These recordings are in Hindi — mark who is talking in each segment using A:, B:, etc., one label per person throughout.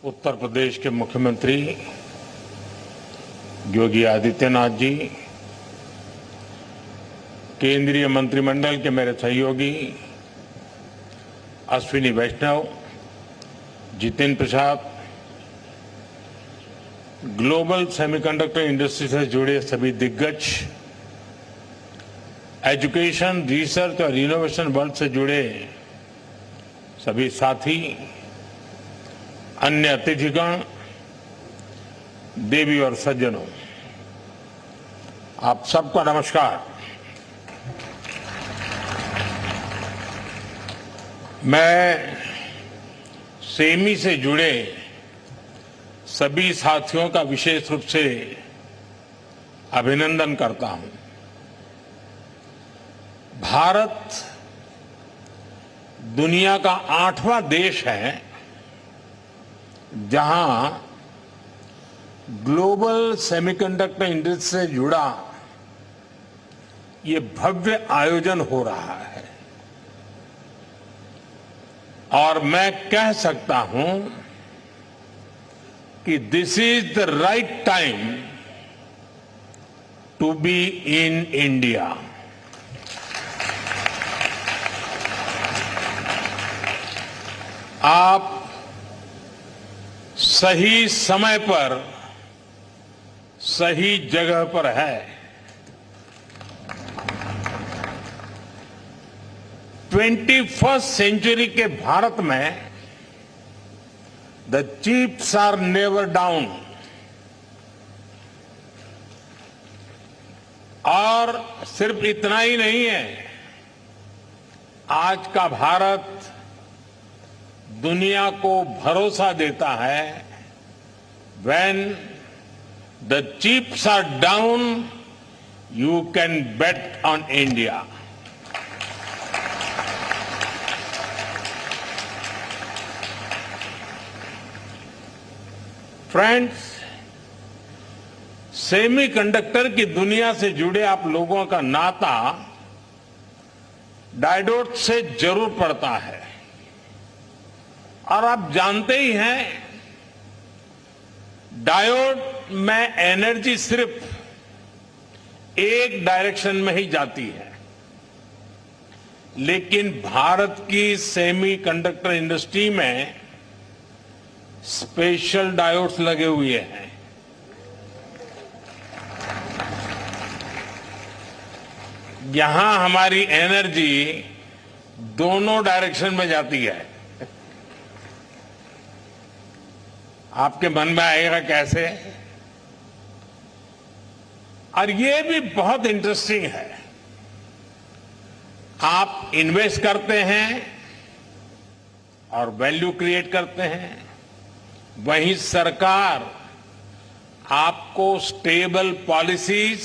A: उत्तर प्रदेश के मुख्यमंत्री योगी आदित्यनाथ जी, केंद्रीय मंत्रिमंडल के मेरे सहयोगी अश्विनी वैष्णव, Jitendra Prasad, global semiconductor industry से जुड़े सभी दिग्गज, एजुकेशन, रिसर्च और इनोवेशन वर्ल्ड से जुड़े सभी साथी, अन्य अतिथिगण, देवी और सज्जनों, आप सबका नमस्कार। मैं सेमी से जुड़े सभी साथियों का विशेष रूप से अभिनंदन करता हूं। भारत दुनिया का 8वां देश है जहां ग्लोबल सेमीकंडक्टर इंडस्ट्री से जुड़ा ये भव्य आयोजन हो रहा है और मैं कह सकता हूं कि this is the right time to be in India. आप सही समय पर सही जगह पर है। 21st सेंचुरी के भारत में the chips are never down और सिर्फ इतना ही नहीं है, आज का भारत दुनिया को भरोसा देता है when the chips are down, you can bet on India. Friends, semiconductor की दुनिया से जुड़े आप लोगों का नाता डायोड से जरूर पड़ता है और आप जानते ही हैं, डायोड में एनर्जी सिर्फ एक डायरेक्शन में ही जाती है, लेकिन भारत की सेमीकंडक्टर इंडस्ट्री में स्पेशल डायोड्स लगे हुए हैं। यहां हमारी एनर्जी दोनों डायरेक्शन में जाती है। आपके मन में आएगा कैसे? और ये भी बहुत इंटरेस्टिंग है। आप इन्वेस्ट करते हैं और वैल्यू क्रिएट करते हैं, वहीं सरकार आपको स्टेबल पॉलिसीज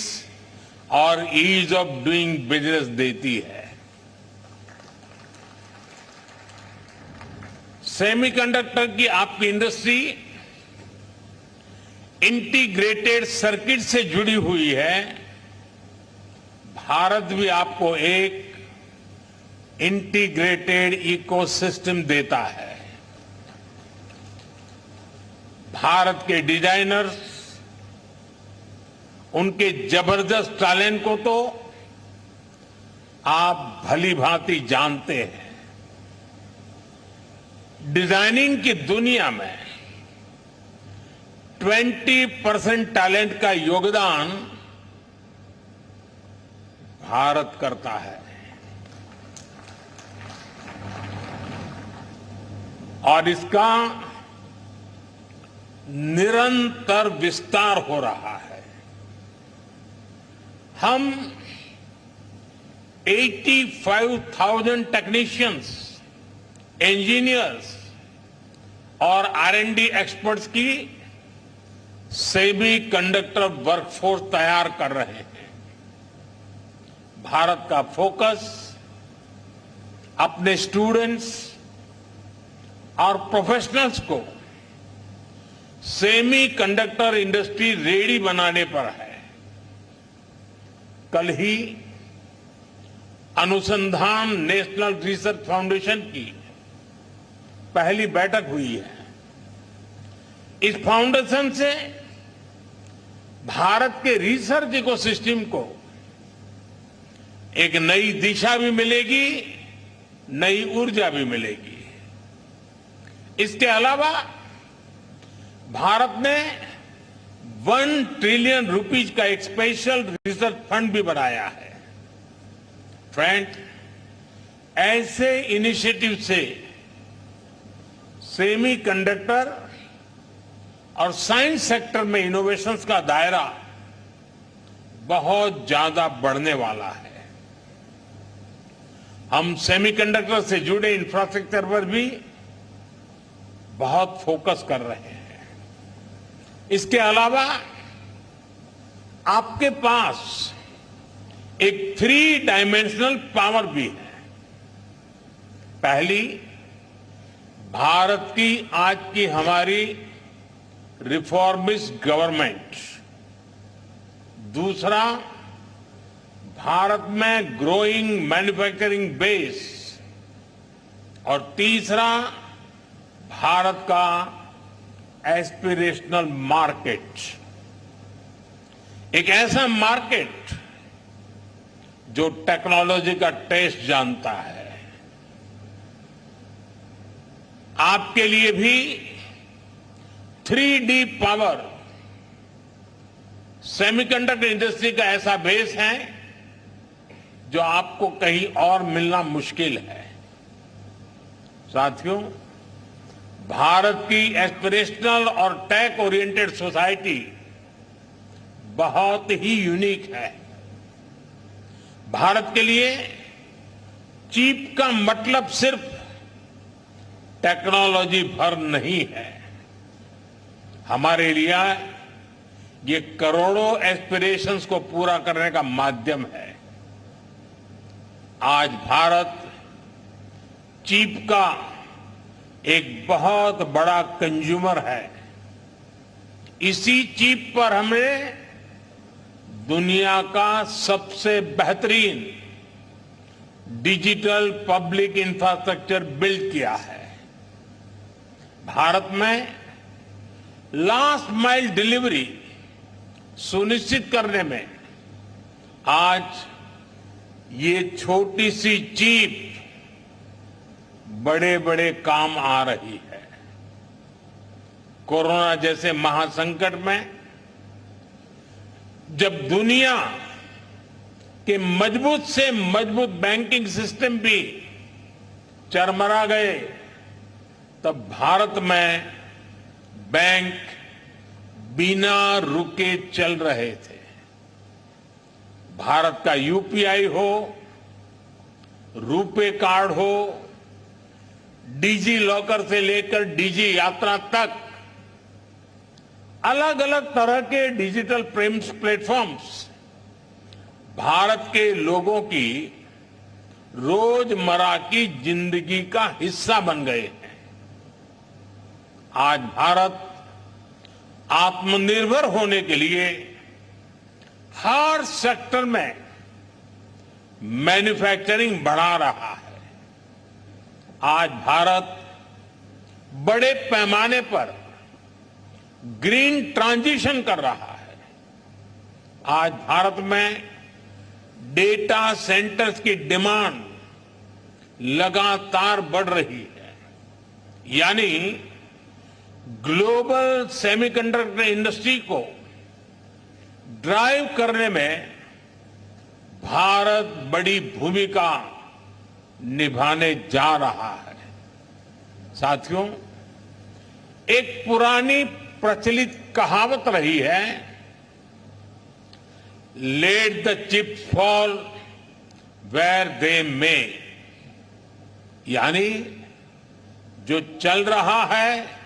A: और ईज ऑफ डूइंग बिजनेस देती है। सेमीकंडक्टर की आपकी इंडस्ट्री इंटीग्रेटेड सर्किट से जुड़ी हुई है। भारत भी आपको एक इंटीग्रेटेड इकोसिस्टम देता है। भारत के डिजाइनर्स, उनके जबरदस्त टैलेंट को तो आप भली भांति जानते हैं। डिजाइनिंग की दुनिया में 20% टैलेंट का योगदान भारत करता है और इसका निरंतर विस्तार हो रहा है। हम 85,000 टेक्नीशियंस, इंजीनियर्स और R&D एक्सपर्ट्स की सेमीकंडक्टर वर्कफोर्स तैयार कर रहे हैं। भारत का फोकस अपने स्टूडेंट्स और प्रोफेशनल्स को सेमीकंडक्टर इंडस्ट्री रेडी बनाने पर है। कल ही अनुसंधान नेशनल रिसर्च फाउंडेशन की पहली बैठक हुई है इस फाउंडेशन से भारत के रिसर्च इकोसिस्टम को एक नई दिशा भी मिलेगी, नई ऊर्जा भी मिलेगी। इसके अलावा भारत ने 1 ट्रिलियन रुपीज का एक स्पेशल रिसर्च फंड भी बनाया है। फ्रेंड, ऐसे इनिशिएटिव से सेमीकंडक्टर और साइंस सेक्टर में इनोवेशंस का दायरा बहुत ज्यादा बढ़ने वाला है। हम सेमीकंडक्टर से जुड़े इंफ्रास्ट्रक्चर पर भी बहुत फोकस कर रहे हैं। इसके अलावा आपके पास एक 3 डायमेंशनल पावर भी है। पहली, भारत की आज की हमारी रिफॉर्मिस्ट गवर्नमेंट। दूसरा, भारत में ग्रोइंग मैन्युफैक्चरिंग बेस। और तीसरा, भारत का एस्पिरेशनल मार्केट। एक ऐसा मार्केट जो टेक्नोलॉजी का टेस्ट जानता है। आपके लिए भी 3D पावर, सेमीकंडक्टर इंडस्ट्री का ऐसा बेस है जो आपको कहीं और मिलना मुश्किल है। साथियों, भारत की एस्पिरेशनल और टेक ओरिएंटेड सोसाइटी बहुत ही यूनिक है। भारत के लिए चिप का मतलब सिर्फ टेक्नोलॉजी भर नहीं है। हमारे लिए ये करोड़ों एस्पिरेशंस को पूरा करने का माध्यम है। आज भारत चिप का एक बहुत बड़ा कंज्यूमर है। इसी चिप पर हमने दुनिया का सबसे बेहतरीन डिजिटल पब्लिक इंफ्रास्ट्रक्चर बिल्ड किया है। भारत में लास्ट माइल डिलीवरी सुनिश्चित करने में आज ये छोटी सी चिप बड़े बड़े काम आ रही है। कोरोना जैसे महासंकट में जब दुनिया के मजबूत से मजबूत बैंकिंग सिस्टम भी चरमरा गए, तब भारत में बैंक बिना रुके चल रहे थे। भारत का यूपीआई हो, रुपे कार्ड हो, डिजी लॉकर से लेकर डिजी यात्रा तक अलग अलग तरह के डिजिटल प्लेटफॉर्म्स भारत के लोगों की रोजमर्रा की जिंदगी का हिस्सा बन गए हैं। आज भारत आत्मनिर्भर होने के लिए हर सेक्टर में मैन्युफैक्चरिंग बढ़ा रहा है। आज भारत बड़े पैमाने पर ग्रीन ट्रांजिशन कर रहा है। आज भारत में डेटा सेंटर्स की डिमांड लगातार बढ़ रही है। यानी ग्लोबल सेमीकंडक्टर इंडस्ट्री को ड्राइव करने में भारत बड़ी भूमिका निभाने जा रहा है। साथियों, एक पुरानी प्रचलित कहावत रही है, let the chips fall where they may. यानी जो चल रहा है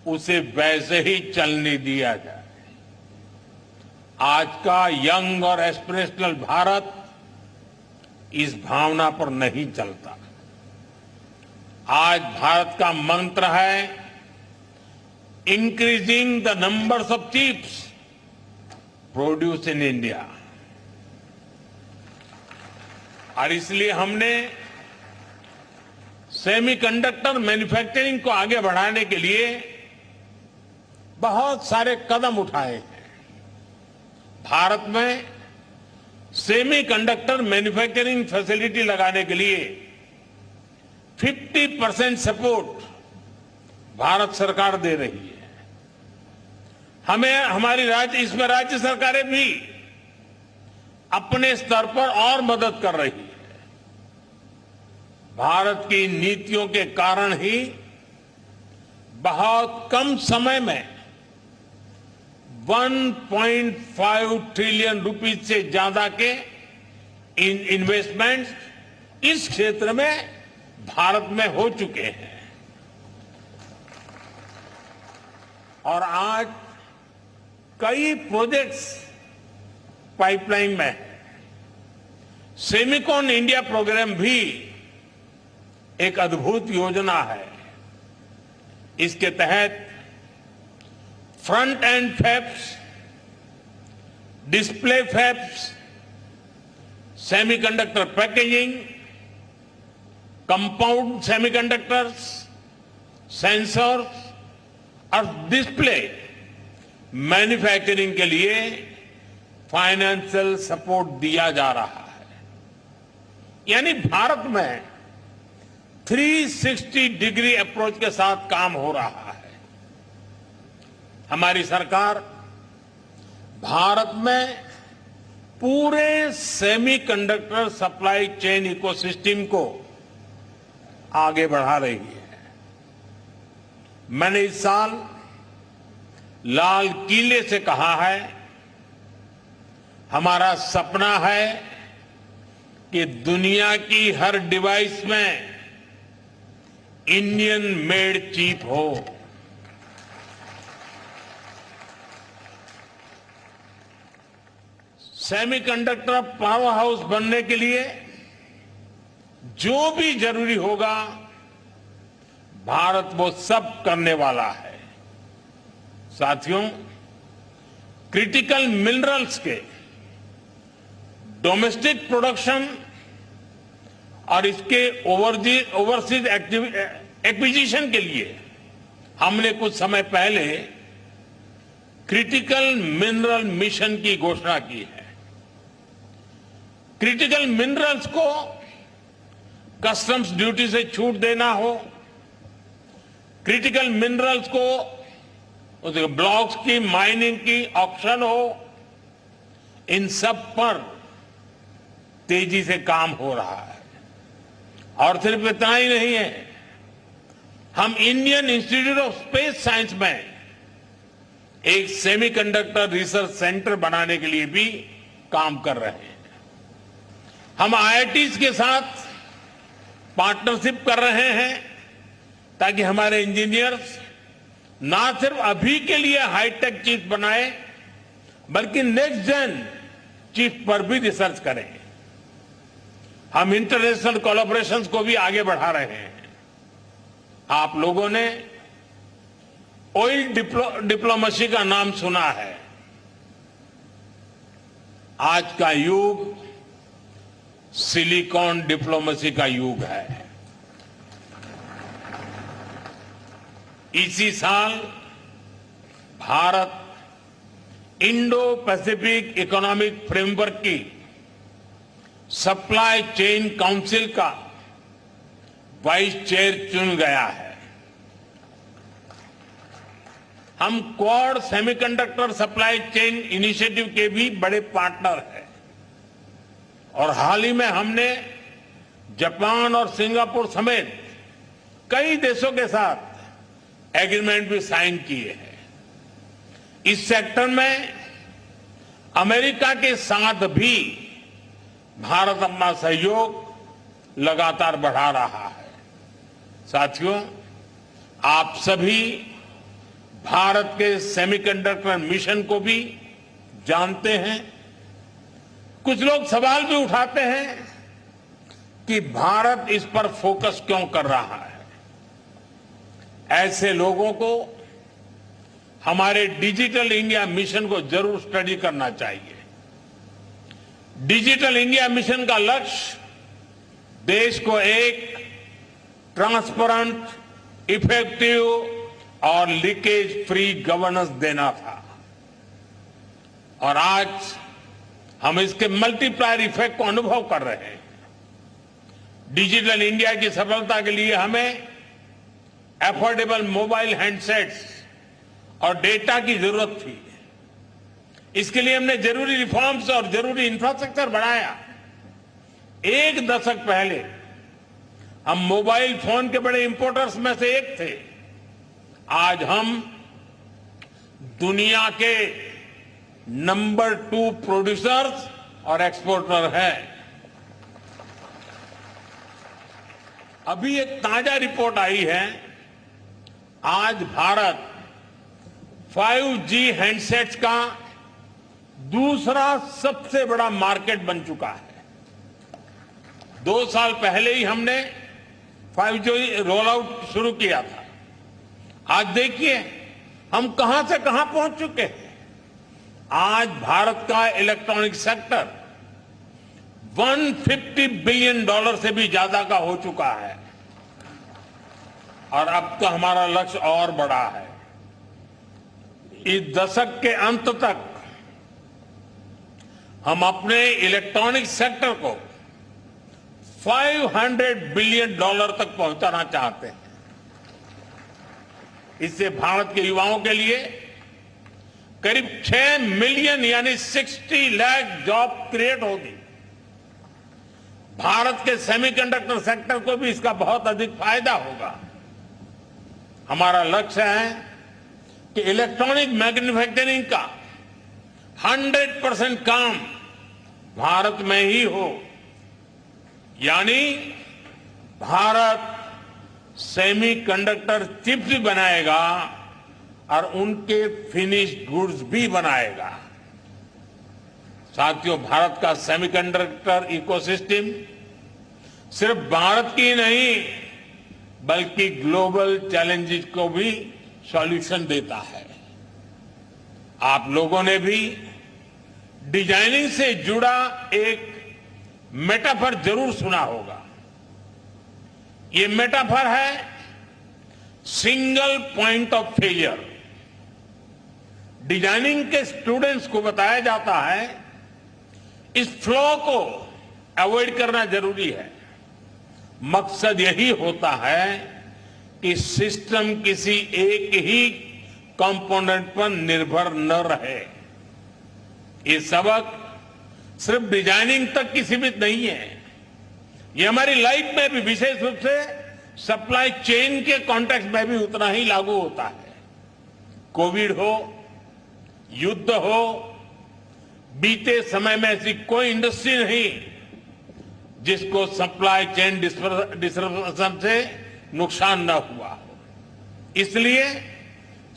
A: उसे वैसे ही चलने दिया जाए। आज का यंग और एस्पिरेशनल भारत इस भावना पर नहीं चलता। आज भारत का मंत्र है increasing the numbers of chips produce in India. और इसलिए हमने सेमीकंडक्टर मैन्युफैक्चरिंग को आगे बढ़ाने के लिए बहुत सारे कदम उठाए हैं। भारत में सेमीकंडक्टर मैन्युफैक्चरिंग फैसिलिटी लगाने के लिए 50% सपोर्ट भारत सरकार दे रही है। हमें इसमें राज्य सरकारें भी अपने स्तर पर और मदद कर रही है। भारत की नीतियों के कारण ही बहुत कम समय में 1.5 ट्रिलियन रुपीज से ज्यादा के इन्वेस्टमेंट्स इस क्षेत्र में भारत में हो चुके हैं। और आज कई प्रोजेक्ट्स पाइपलाइन में है। सेमिकॉन इंडिया प्रोग्राम भी एक अद्भुत योजना है। इसके तहत front end fabs, display fabs, semiconductor packaging, compound semiconductors, sensors और डिस्प्ले मैन्युफैक्चरिंग के लिए फाइनेंशियल सपोर्ट दिया जा रहा है। यानी भारत में 360 डिग्री अप्रोच के साथ काम हो रहा है। हमारी सरकार भारत में पूरे सेमीकंडक्टर सप्लाई चेन इकोसिस्टम को आगे बढ़ा रही है। मैंने इस साल लाल किले से कहा है, हमारा सपना है कि दुनिया की हर डिवाइस में इंडियन मेड चिप हो। सेमीकंडक्टर पावर हाउस बनने के लिए जो भी जरूरी होगा, भारत वो सब करने वाला है। साथियों, क्रिटिकल मिनरल्स के डोमेस्टिक प्रोडक्शन और इसके ओवरसीज एक्विजिशन के लिए हमने कुछ समय पहले क्रिटिकल मिनरल मिशन की घोषणा की है। क्रिटिकल मिनरल्स को कस्टम्स ड्यूटी से छूट देना हो, क्रिटिकल मिनरल्स को उसके ब्लॉक्स की माइनिंग की ऑक्शन हो, इन सब पर तेजी से काम हो रहा है। और सिर्फ इतना ही नहीं है, हम Indian institute of space science में एक सेमीकंडक्टर रिसर्च सेंटर बनाने के लिए भी काम कर रहे हैं। हम आईआईटीज के साथ पार्टनरशिप कर रहे हैं ताकि हमारे इंजीनियर्स ना सिर्फ अभी के लिए हाईटेक चिप बनाए, बल्कि नेक्स्ट जेन चिप पर भी रिसर्च करें। हम इंटरनेशनल कोलैबोरेशंस को भी आगे बढ़ा रहे हैं। आप लोगों ने ऑयल डिप्लोमेसी का नाम सुना है। आज का युग सिलिकॉन डिप्लोमेसी का युग है। इसी साल Bharat Indo Pacific economic framework की सप्लाई चेन काउंसिल का वाइस चेयर चुन गया है। हम quad semiconductor supply chain initiative के भी बड़े पार्टनर हैं और हाल ही में हमने जापान और सिंगापुर समेत कई देशों के साथ एग्रीमेंट भी साइन किए हैं। इस सेक्टर में अमेरिका के साथ भी भारत अपना सहयोग लगातार बढ़ा रहा है। साथियों, आप सभी भारत के सेमीकंडक्टर मिशन को भी जानते हैं। कुछ लोग सवाल भी उठाते हैं कि भारत इस पर फोकस क्यों कर रहा है। ऐसे लोगों को हमारे डिजिटल इंडिया मिशन को जरूर स्टडी करना चाहिए। डिजिटल इंडिया मिशन का लक्ष्य देश को एक ट्रांसपेरेंट, इफेक्टिव और लीकेज फ्री गवर्नेंस देना था। और आज हम इसके मल्टीप्लायर इफेक्ट को अनुभव कर रहे हैं। डिजिटल इंडिया की सफलता के लिए हमें अफोर्डेबल मोबाइल हैंडसेट्स और डेटा की जरूरत थी। इसके लिए हमने जरूरी रिफॉर्म्स और जरूरी इंफ्रास्ट्रक्चर बढ़ाया। एक दशक पहले हम मोबाइल फोन के बड़े इंपोर्टर्स में से एक थे। आज हम दुनिया के नंबर 2 प्रोड्यूसर्स और एक्सपोर्टर हैं। अभी एक ताजा रिपोर्ट आई है। आज भारत 5G हैंडसेट्स का दूसरा सबसे बड़ा मार्केट बन चुका है। 2 साल पहले ही हमने 5G रोल आउट शुरू किया था। आज देखिए हम कहां से कहां पहुंच चुके हैं। आज भारत का इलेक्ट्रॉनिक सेक्टर $150 बिलियन से भी ज्यादा का हो चुका है। और अब तो हमारा लक्ष्य और बड़ा है। इस दशक के अंत तक हम अपने इलेक्ट्रॉनिक सेक्टर को $500 बिलियन तक पहुंचाना चाहते हैं। इससे भारत के युवाओं के लिए करीब 6 मिलियन यानी 60 लाख जॉब क्रिएट होगी। भारत के सेमीकंडक्टर सेक्टर को भी इसका बहुत अधिक फायदा होगा। हमारा लक्ष्य है कि इलेक्ट्रॉनिक मैन्युफैक्चरिंग का 100% काम भारत में ही हो, यानी भारत सेमीकंडक्टर चिप्स भी बनाएगा और उनके फिनिश्ड गुड्स भी बनाएगा। साथियों, भारत का सेमीकंडक्टर इकोसिस्टम सिर्फ भारत की नहीं बल्कि ग्लोबल चैलेंजेस को भी सॉल्यूशन देता है। आप लोगों ने भी डिजाइनिंग से जुड़ा एक मेटाफर जरूर सुना होगा। ये मेटाफर है single point of failure. Designing के स्टूडेंट्स को बताया जाता है इस फ्लो को अवॉइड करना जरूरी है। मकसद यही होता है कि सिस्टम किसी एक ही कंपोनेंट पर निर्भर न रहे। ये सबक सिर्फ डिजाइनिंग तक की सीमित नहीं है। ये हमारी लाइफ में भी, विशेष रूप से सप्लाई चेन के कॉन्टेक्स्ट में भी उतना ही लागू होता है। कोविड हो, युद्ध हो, बीते समय में ऐसी कोई इंडस्ट्री नहीं जिसको सप्लाई चेन डिस्ट्रप्शन से नुकसान न हुआ हो। इसलिए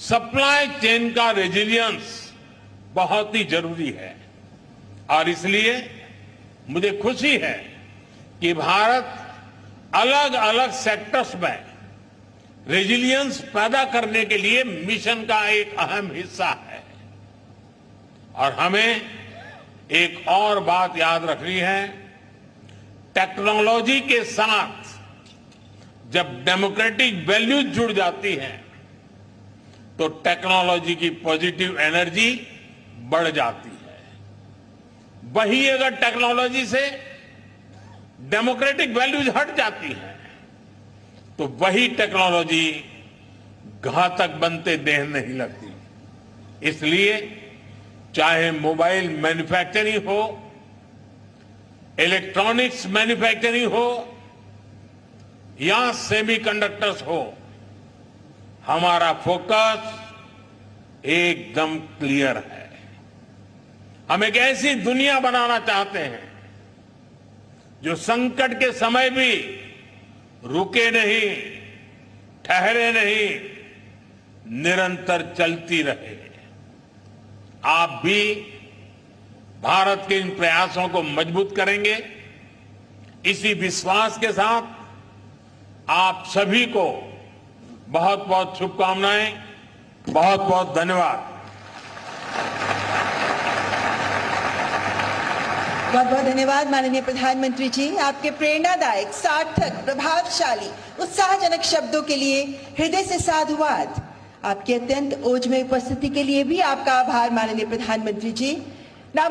A: सप्लाई चेन का रेजिलियंस बहुत ही जरूरी है। और इसलिए मुझे खुशी है कि भारत अलग अलग सेक्टर्स में रेजिलियंस पैदा करने के लिए मिशन का एक अहम हिस्सा है। और हमें एक और बात याद रखनी है, टेक्नोलॉजी के साथ जब डेमोक्रेटिक वैल्यूज जुड़ जाती हैं तो टेक्नोलॉजी की पॉजिटिव एनर्जी बढ़ जाती है। वही अगर टेक्नोलॉजी से डेमोक्रेटिक वैल्यूज हट जाती हैं तो वही टेक्नोलॉजी घातक बनते देर नहीं लगती। इसलिए चाहे मोबाइल मैन्युफैक्चरिंग हो, इलेक्ट्रॉनिक्स मैन्युफैक्चरिंग हो या सेमीकंडक्टर्स हो, हमारा फोकस एकदम क्लियर है। हम एक ऐसी दुनिया बनाना चाहते हैं जो संकट के समय भी रुके नहीं, ठहरे नहीं, निरंतर चलती रहे। आप भी भारत के इन प्रयासों को मजबूत करेंगे। इसी विश्वास के साथ आप सभी को बहुत बहुत शुभकामनाएं, बहुत बहुत धन्यवाद।
B: बहुत बहुत धन्यवाद माननीय प्रधानमंत्री जी। आपके प्रेरणादायक, सार्थक, प्रभावशाली, उत्साहजनक शब्दों के लिए हृदय से साधुवाद। आपकी अत्यंत ओजमय उपस्थिति के लिए भी आपका आभार माननीय प्रधानमंत्री जी। Now,